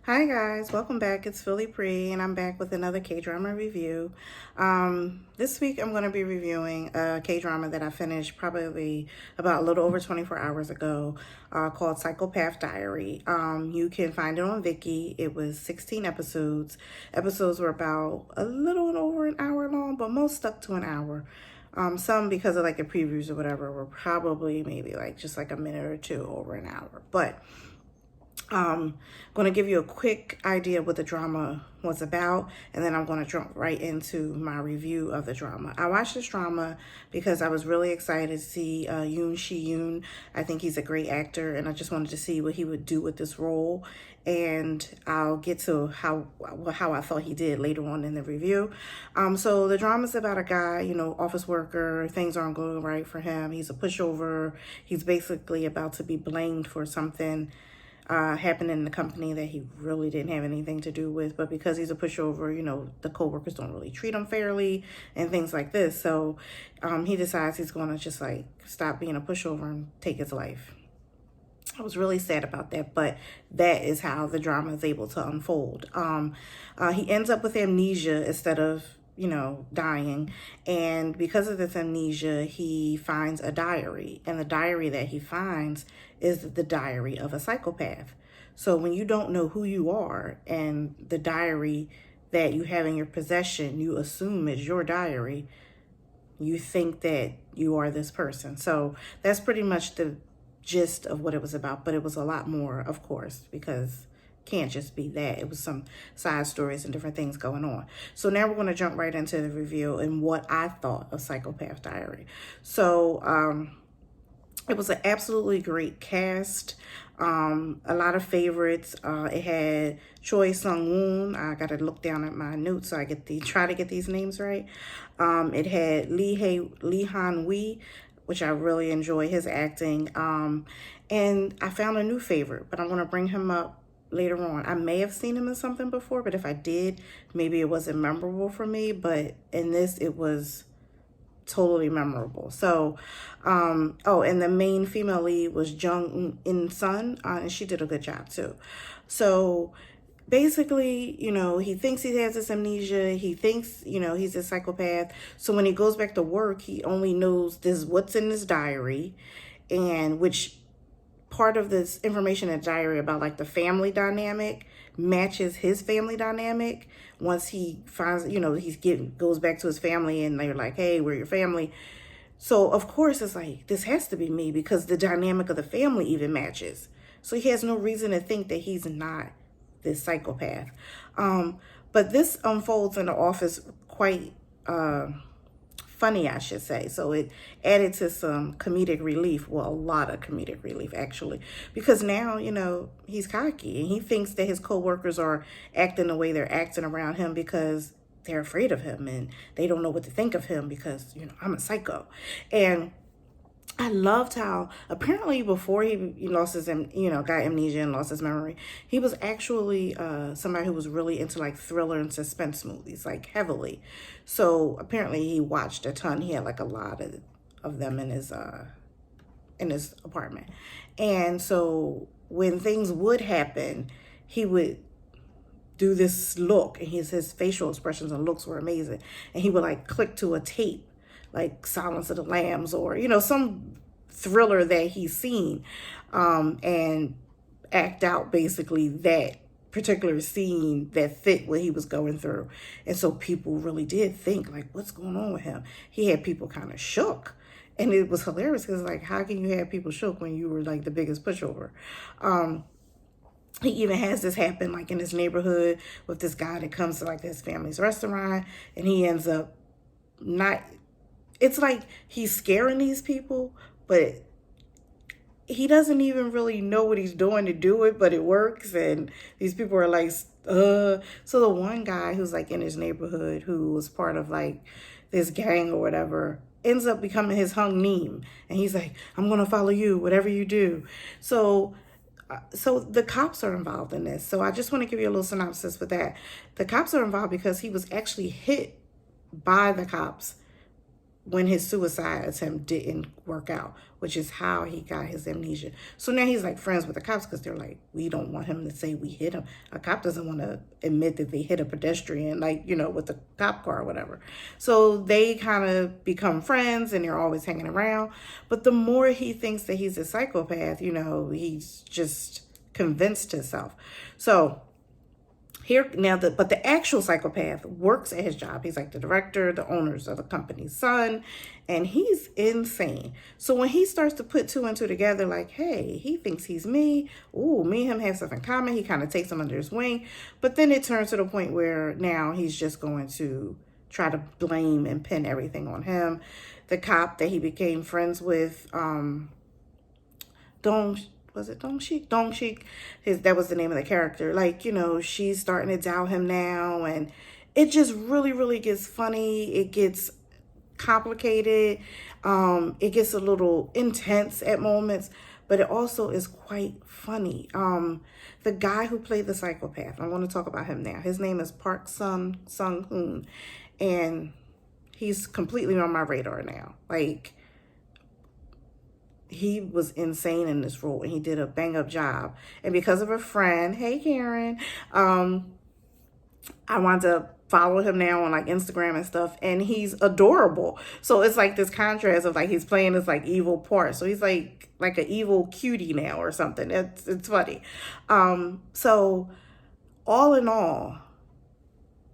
Hi guys, welcome back. It's Philly Pre, and I'm back with another K-drama review. This week I'm going to be reviewing a K-drama that I finished probably about a little over 24 hours ago, called Psychopath Diary. You can find it on Viki. It was 16 episodes. Episodes were about a little over an hour long, but most stuck to an hour. Some, because of like the previews or whatever, were probably maybe like just like a minute or two over an hour. But going to give you a quick idea of what the drama was about, and then I'm going to jump right into my review of the drama. I watched this drama because I was really excited to see Yoon Shi-yoon. I think he's a great actor, and I just wanted to see what he would do with this role. And I'll get to how I thought he did later on in the review. So the drama's about a guy, office worker. Things aren't going right for him. He's a pushover. He's basically about to be blamed for something happened in the company that he really didn't have anything to do with, but because he's a pushover, the coworkers don't really treat him fairly and things like this. So he decides he's going to just like stop being a pushover and take his life. I was really sad about that, but that is how the drama is able to unfold. He ends up with amnesia instead of dying. And because of this amnesia, he finds a diary. And the diary that he finds is the diary of a psychopath. So when you don't know who you are and the diary that you have in your possession, you assume is your diary, you think that you are this person. So that's pretty much the gist of what it was about. But it was a lot more, of course, because can't just be that. It was some side stories and different things going on. So now we're going to jump right into the review and what I thought of Psychopath Diary. So it was an absolutely great cast. A lot of favorites. It had Choi Sung-woon. I got to look down at my notes so I try to get these names right. It had Lee Han-wee, which I really enjoy his acting. And I found a new favorite, but I'm going to bring him up later on. I may have seen him in something before, but if I did, maybe it wasn't memorable for me. But in this, it was totally memorable. So, and the main female lead was Jung In-sun, and she did a good job too. So basically, he thinks he has this amnesia. He thinks, he's a psychopath. So when he goes back to work, he only knows what's in his diary, and which part of this information in the diary about like the family dynamic matches his family dynamic. Once he finds, goes back to his family and they're like, hey, we're your family. So of course it's like, this has to be me because the dynamic of the family even matches. So he has no reason to think that he's not this psychopath. But this unfolds in the office quite funny, I should say. So it added to some comedic relief. Well, a lot of comedic relief, actually, because now, he's cocky and he thinks that his coworkers are acting the way they're acting around him because they're afraid of him and they don't know what to think of him because, I'm a psycho. And I loved how apparently before he lost his, got amnesia and lost his memory, he was actually somebody who was really into like thriller and suspense movies, like heavily. So apparently he watched a ton. He had like a lot of them in his apartment. And so when things would happen, he would do this look, and his facial expressions and looks were amazing. And he would like click to a tape like Silence of the Lambs or, some thriller that he's seen, and act out basically that particular scene that fit what he was going through. And so people really did think like, what's going on with him? He had people kind of shook. And it was hilarious because like, how can you have people shook when you were like the biggest pushover? He even has this happen like in his neighborhood with this guy that comes to like his family's restaurant, and he ends up it's like he's scaring these people, but he doesn't even really know what he's doing to do it, but it works. And these people are like, So the one guy who's like in his neighborhood, who was part of like this gang or whatever, ends up becoming his hung meme. And he's like, I'm going to follow you, whatever you do. So the cops are involved in this. So I just want to give you a little synopsis with that. The cops are involved because he was actually hit by the cops when his suicide attempt didn't work out, which is how he got his amnesia. So now he's like friends with the cops because they're like, we don't want him to say we hit him. A cop doesn't want to admit that they hit a pedestrian, like, you know, with the cop car or whatever. So they kind of become friends and they're always hanging around. But the more he thinks that he's a psychopath, you know, he's just convinced himself. So here now, but the actual psychopath works at his job. He's like the director, the owners of the company's son, and he's insane. So when he starts to put two and two together, like, hey, he thinks he's me. Ooh, me and him have stuff in common. He kind of takes him under his wing. But then it turns to the point where now he's just going to try to blame and pin everything on him. The cop that he became friends with, was it Dongshik? Dongshik, that was the name of the character. Like, you know, she's starting to doubt him now, and it just really, really gets funny. It gets complicated. It gets a little intense at moments, but it also is quite funny. The guy who played the psychopath, I want to talk about him now. His name is Park Sung-hoon, and he's completely on my radar now. Like, he was insane in this role and he did a bang up job. And because of a friend, hey Karen, I wanted to follow him now on like Instagram and stuff, and he's adorable. So it's like this contrast of like he's playing this like evil part. So he's like an evil cutie now or something. It's funny. So all in all,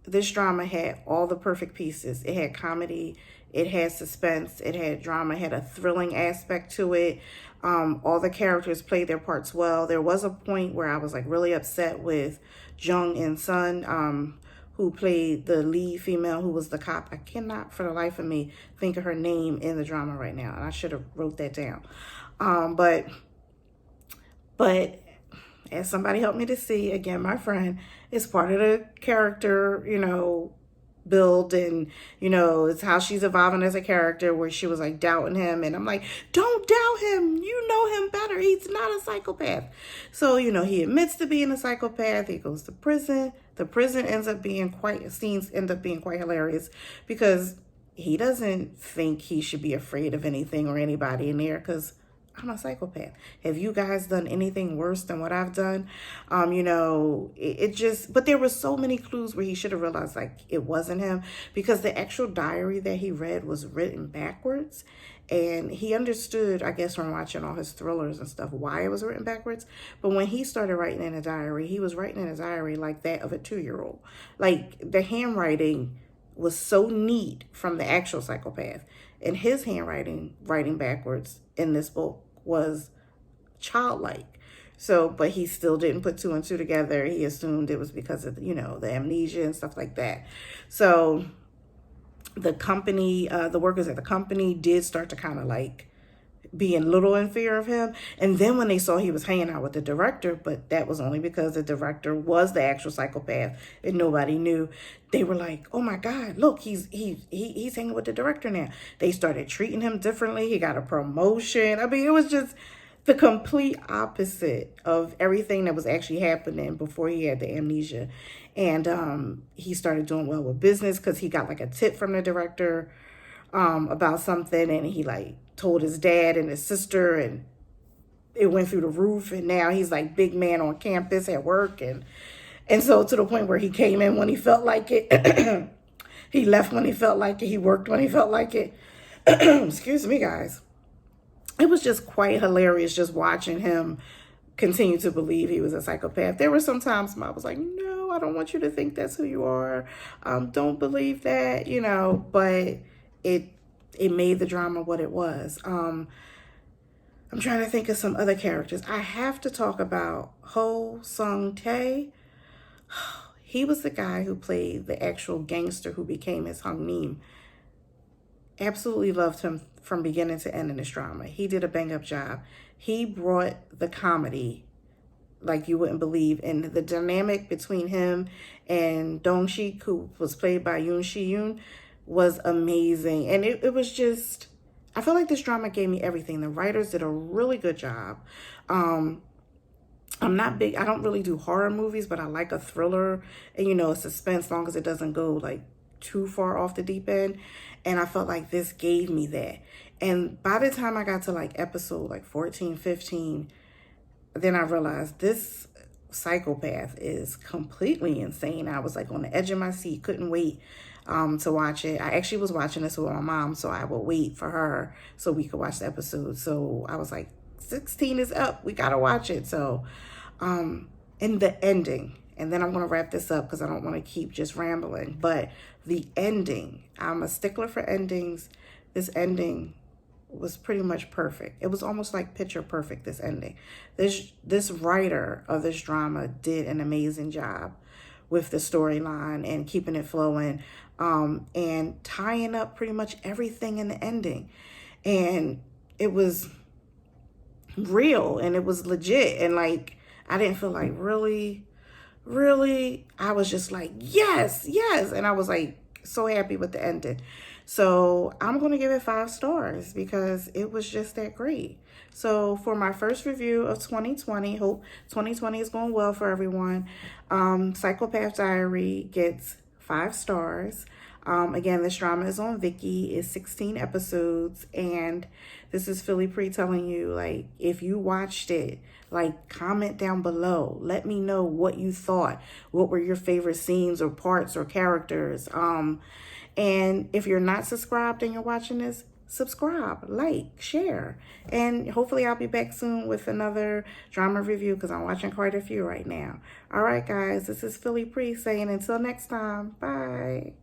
this drama had all the perfect pieces. It had comedy, it had suspense, it had drama, it had a thrilling aspect to it. All the characters played their parts well. There was a point where I was like really upset with Jung In-sun, who played the lead female, who was the cop. I cannot for the life of me think of her name in the drama right now, and I should have wrote that down. But as somebody helped me to see, again, my friend, it's part of the character, you know, build, and, you know, it's how she's evolving as a character, where she was like doubting him, and I'm like, don't doubt him, you know him better, he's not a psychopath. So, you know, he admits to being a psychopath, he goes to prison. The prison scenes end up being quite hilarious, because he doesn't think he should be afraid of anything or anybody in there, because I'm a psychopath. Have you guys done anything worse than what I've done? You know, it just, but there were so many clues where he should have realized like it wasn't him, because the actual diary that he read was written backwards. And he understood, I guess, from watching all his thrillers and stuff, why it was written backwards. But when he started writing in a diary, he was writing in a diary like that of a 2-year-old. Like, the handwriting was so neat from the actual psychopath. And his handwriting, writing backwards in this book, was childlike. So, but he still didn't put two and two together. He assumed it was because of, you know, the amnesia and stuff like that. So the company, the workers at the company did start to kind of like be a little in fear of him. And then when they saw he was hanging out with the director, but that was only because the director was the actual psychopath and nobody knew, they were like, oh my God, look, he's hanging with the director now. They started treating him differently. He got a promotion. I mean, it was just the complete opposite of everything that was actually happening before he had the amnesia. And he started doing well with business because he got like a tip from the director about something, and he like told his dad and his sister, and it went through the roof, and now he's like big man on campus at work, and so to the point where he came in when he felt like it, he left when he felt like it, he worked when he felt like it. Excuse me, guys. It was just quite hilarious just watching him continue to believe he was a psychopath. There were some times I was like, no, I don't want you to think that's who you are. Don't believe that, you know, but it made the drama what it was. I'm trying to think of some other characters. I have to talk about Ho Sung-tae. He was the guy who played the actual gangster who became his Hung-nim. Absolutely loved him from beginning to end in this drama. He did a bang-up job. He brought the comedy like you wouldn't believe. And the dynamic between him and Dong-shik, who was played by Yoon Shi-yoon, was amazing. And it was just, I feel like this drama gave me everything. The writers did a really good job. I'm not big, I don't really do horror movies, but I like a thriller and, you know, a suspense, as long as it doesn't go like too far off the deep end. And I felt like this gave me that. And by the time I got to like episode like 14, 15, then I realized this Psychopath is completely insane. I was like on the edge of my seat, couldn't wait to watch it. I actually was watching this with my mom, so I would wait for her so we could watch the episode. So I was like, 16 is up, we gotta watch it. So in the ending, and then I'm gonna wrap this up because I don't want to keep just rambling, but the ending, I'm a stickler for endings. This ending was pretty much perfect. It was almost like picture perfect, this ending. This writer of this drama did an amazing job with the storyline and keeping it flowing, and tying up pretty much everything in the ending. And it was real and it was legit. And like, I didn't feel like really, I was just like, yes. And I was like so happy with the ending. So I'm going to give it 5 stars because it was just that great. So for my first review of 2020, hope 2020 is going well for everyone. Psychopath Diary gets 5 stars. Again, this drama is on Viki. It's 16 episodes. And this is Philly Pre telling you, like, if you watched it, like, comment down below. Let me know what you thought. What were your favorite scenes or parts or characters? And if you're not subscribed and you're watching this, subscribe, like, share. And hopefully I'll be back soon with another drama review because I'm watching quite a few right now. All right, guys, this is Philly Pre saying until next time, bye.